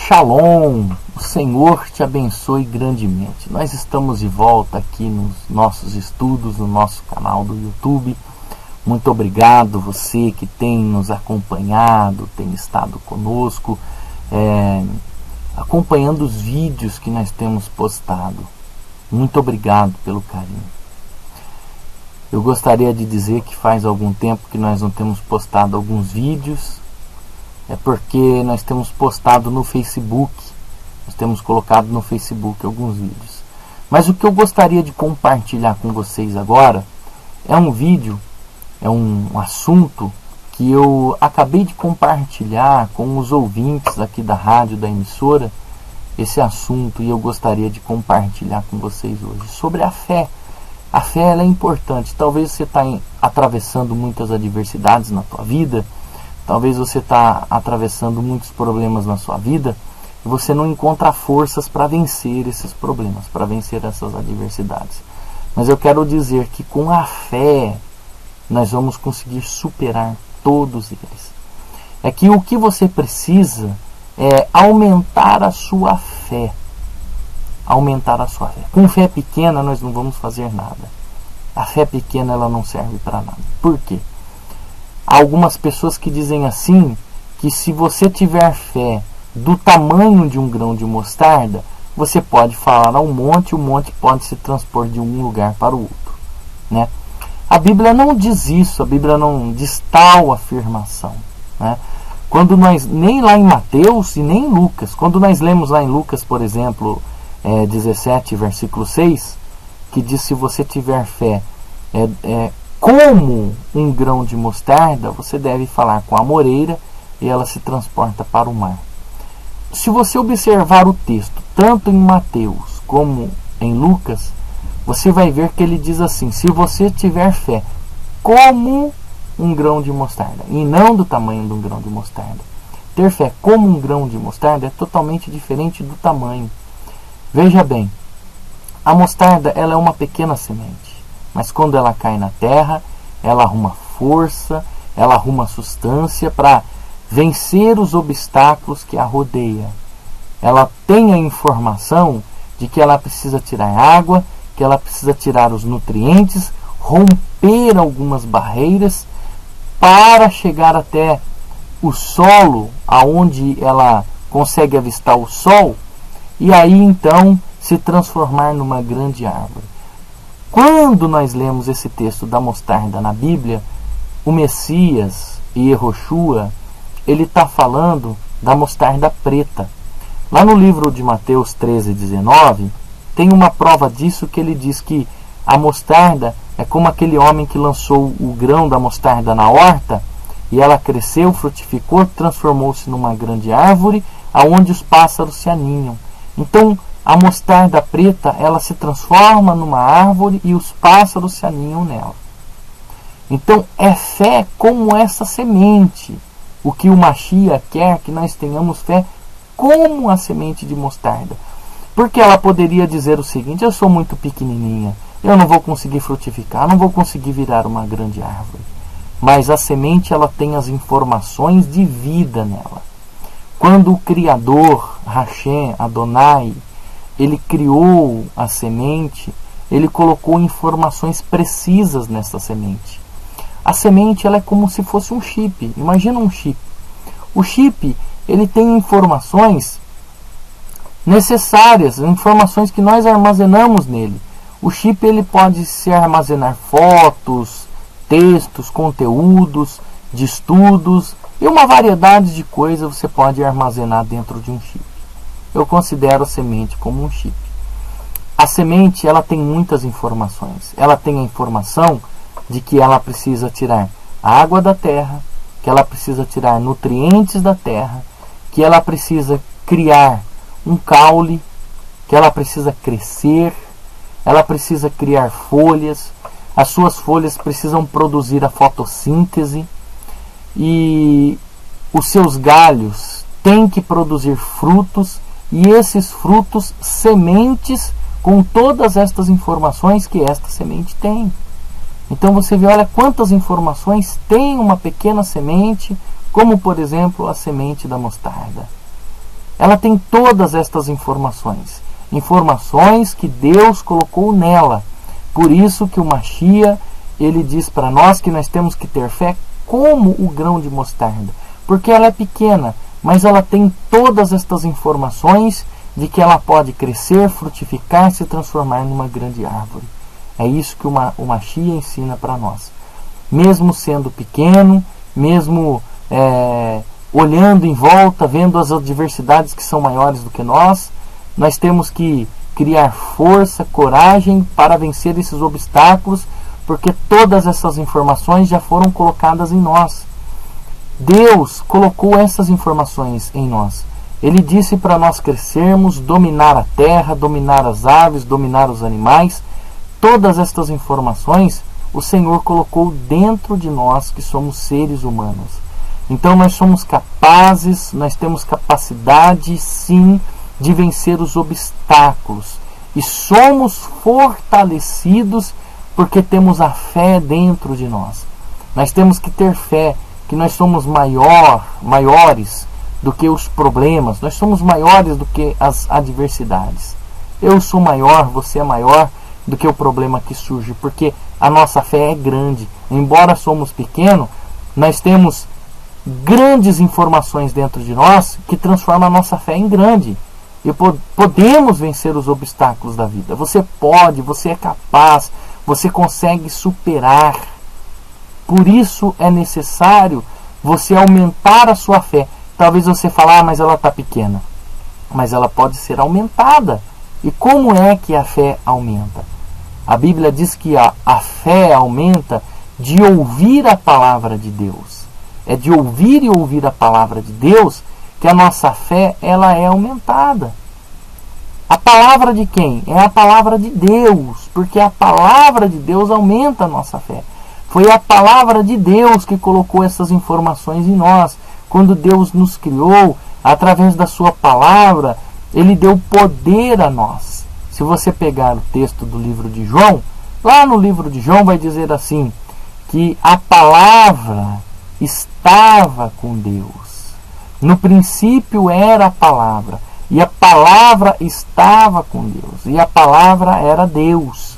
Shalom, o Senhor te abençoe grandemente. Nós estamos de volta aqui nos nossos estudos, no nosso canal do YouTube. Muito obrigado você que tem nos acompanhado, tem estado conosco, acompanhando os vídeos que nós temos postado. Muito obrigado pelo carinho. Eu gostaria de dizer que faz algum tempo que nós não temos postado alguns vídeos. É porque nós temos postado no Facebook, nós temos colocado no Facebook alguns vídeos. Mas o que eu gostaria de compartilhar com vocês agora é um vídeo, é um assunto que eu acabei de compartilhar com os ouvintes aqui da rádio, da emissora, esse assunto, e eu gostaria de compartilhar com vocês hoje sobre a fé. A fé, ela é importante. Talvez você está atravessando muitas adversidades na tua vida. Talvez você está atravessando muitos problemas na sua vida e você não encontra forças para vencer esses problemas, para vencer essas adversidades. Mas eu quero dizer que com a fé nós vamos conseguir superar todos eles. É que o que você precisa é aumentar a sua fé. Aumentar a sua fé. Com fé pequena nós não vamos fazer nada. A fé pequena ela não serve para nada. Por quê? Há algumas pessoas que dizem assim, que se você tiver fé do tamanho de um grão de mostarda, você pode falar ao monte, o monte pode se transpor de um lugar para o outro, né? A Bíblia não diz isso, a Bíblia não diz tal afirmação, né? Quando nós, nem lá em Mateus e nem em Lucas, quando nós lemos lá em Lucas, por exemplo, 17, versículo 6, que diz: se você tiver fé como um grão de mostarda, você deve falar com a amoreira e ela se transporta para o mar. Se você observar o texto, tanto em Mateus como em Lucas, você vai ver que ele diz assim: se você tiver fé como um grão de mostarda, e não do tamanho de um grão de mostarda. Ter fé como um grão de mostarda é totalmente diferente do tamanho. Veja bem, a mostarda ela é uma pequena semente. Mas quando ela cai na terra, ela arruma força, ela arruma substância para vencer os obstáculos que a rodeiam. Ela tem a informação de que ela precisa tirar água, que ela precisa tirar os nutrientes, romper algumas barreiras para chegar até o solo, aonde ela consegue avistar o sol, e aí então se transformar numa grande árvore. Quando nós lemos esse texto da mostarda na Bíblia, o Messias e Yehoshua, ele está falando da mostarda preta. Lá no livro de Mateus 13:19, tem uma prova disso, que ele diz que a mostarda é como aquele homem que lançou o grão da mostarda na horta, e ela cresceu, frutificou, transformou-se numa grande árvore, aonde os pássaros se aninham. Então, a mostarda preta, ela se transforma numa árvore e os pássaros se aninham nela. Então, é fé como essa semente. O que o Mashiach quer que nós tenhamos fé como a semente de mostarda. Porque ela poderia dizer o seguinte: eu sou muito pequenininha, eu não vou conseguir frutificar, não vou conseguir virar uma grande árvore. Mas a semente, ela tem as informações de vida nela. Quando o Criador, Hashem, Adonai, ele criou a semente, ele colocou informações precisas nessa semente. A semente, ela é como se fosse um chip. Imagina um chip. O chip, ele tem informações necessárias, informações que nós armazenamos nele. O chip, ele pode se armazenar fotos, textos, conteúdos de estudos e uma variedade de coisas você pode armazenar dentro de um chip. Eu considero a semente como um chip. A semente, ela tem muitas informações. Ela tem a informação de que ela precisa tirar água da terra, que ela precisa tirar nutrientes da terra, que ela precisa criar um caule, que ela precisa crescer, ela precisa criar folhas, as suas folhas precisam produzir a fotossíntese, e os seus galhos têm que produzir frutos, e esses frutos, sementes, com todas estas informações que esta semente tem. Então você vê, olha quantas informações tem uma pequena semente, como por exemplo a semente da mostarda. ela tem todas estas informações. Informações que Deus colocou nela. Por isso que o Mashiach, ele diz para nós que nós temos que ter fé como o grão de mostarda. Porque ela é pequena, mas ela tem todas estas informações de que ela pode crescer, frutificar, se transformar numa grande árvore. É isso que o Mashiach ensina para nós. Mesmo sendo pequeno, mesmo olhando em volta, vendo as adversidades que são maiores do que nós temos que criar força, coragem para vencer esses obstáculos, porque todas essas informações já foram colocadas em nós. Deus colocou essas informações em nós. Ele disse para nós crescermos, dominar a terra, dominar as aves, dominar os animais. Todas estas informações o Senhor colocou dentro de nós, que somos seres humanos. Então nós somos capazes, nós temos capacidade sim de vencer os obstáculos. E somos fortalecidos porque temos a fé dentro de nós. Nós temos que ter fé que nós somos maiores do que os problemas, nós somos maiores do que as adversidades. Eu sou maior, você é maior do que o problema que surge, porque a nossa fé é grande. Embora somos pequenos, nós temos grandes informações dentro de nós que transformam a nossa fé em grande. E podemos vencer os obstáculos da vida. Você pode, você é capaz, você consegue superar. Por isso é necessário você aumentar a sua fé. Talvez você fale, mas ela está pequena. Mas ela pode ser aumentada. E como é que a fé aumenta? A Bíblia diz que a fé aumenta de ouvir a palavra de Deus. É de ouvir e ouvir a palavra de Deus que a nossa fé ela é aumentada. A palavra de quem? É a palavra de Deus. Porque a palavra de Deus aumenta a nossa fé. Foi a palavra de Deus que colocou essas informações em nós. Quando Deus nos criou, através da sua palavra, Ele deu poder a nós. Se você pegar o texto do livro de João, lá no livro de João vai dizer assim, que a palavra estava com Deus. No princípio era a palavra, e a palavra estava com Deus, e a palavra era Deus.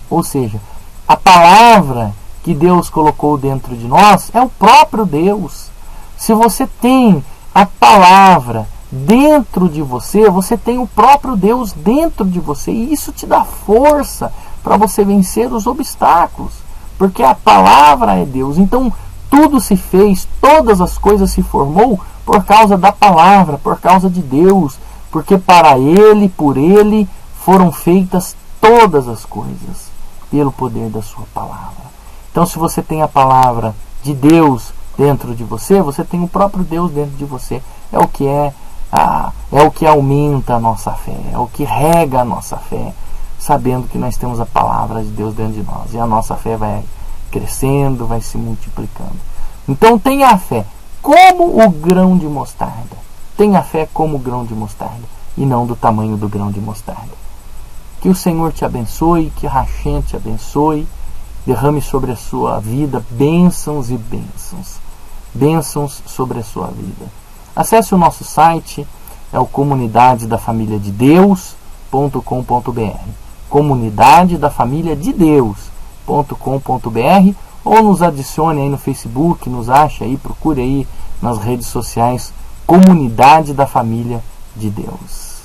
Ou seja, a palavra que Deus colocou dentro de nós é o próprio Deus. Se você tem a palavra dentro de você, você tem o próprio Deus dentro de você. E isso te dá força para você vencer os obstáculos. Porque a palavra é Deus. Então, tudo se fez, todas as coisas se formou por causa da palavra, por causa de Deus. Porque para Ele, por Ele, foram feitas todas as coisas. Pelo poder da sua palavra. Então, se você tem a palavra de Deus dentro de você, você tem o próprio Deus dentro de você. É o que aumenta a nossa fé, é o que rega a nossa fé, sabendo que nós temos a palavra de Deus dentro de nós. E a nossa fé vai crescendo, vai se multiplicando. Então tenha a fé como o grão de mostarda. Tenha a fé como o grão de mostarda e não do tamanho do grão de mostarda. Que o Senhor te abençoe, que Hashem te abençoe, derrame sobre a sua vida bênçãos e bênçãos. Bênçãos sobre a sua vida. Acesse o nosso site, é o comunidadedafamiliadedeus.com.br, comunidadedafamiliadedeus.com.br, ou nos adicione aí no Facebook, nos ache aí, procure aí nas redes sociais, Comunidade da Família de Deus.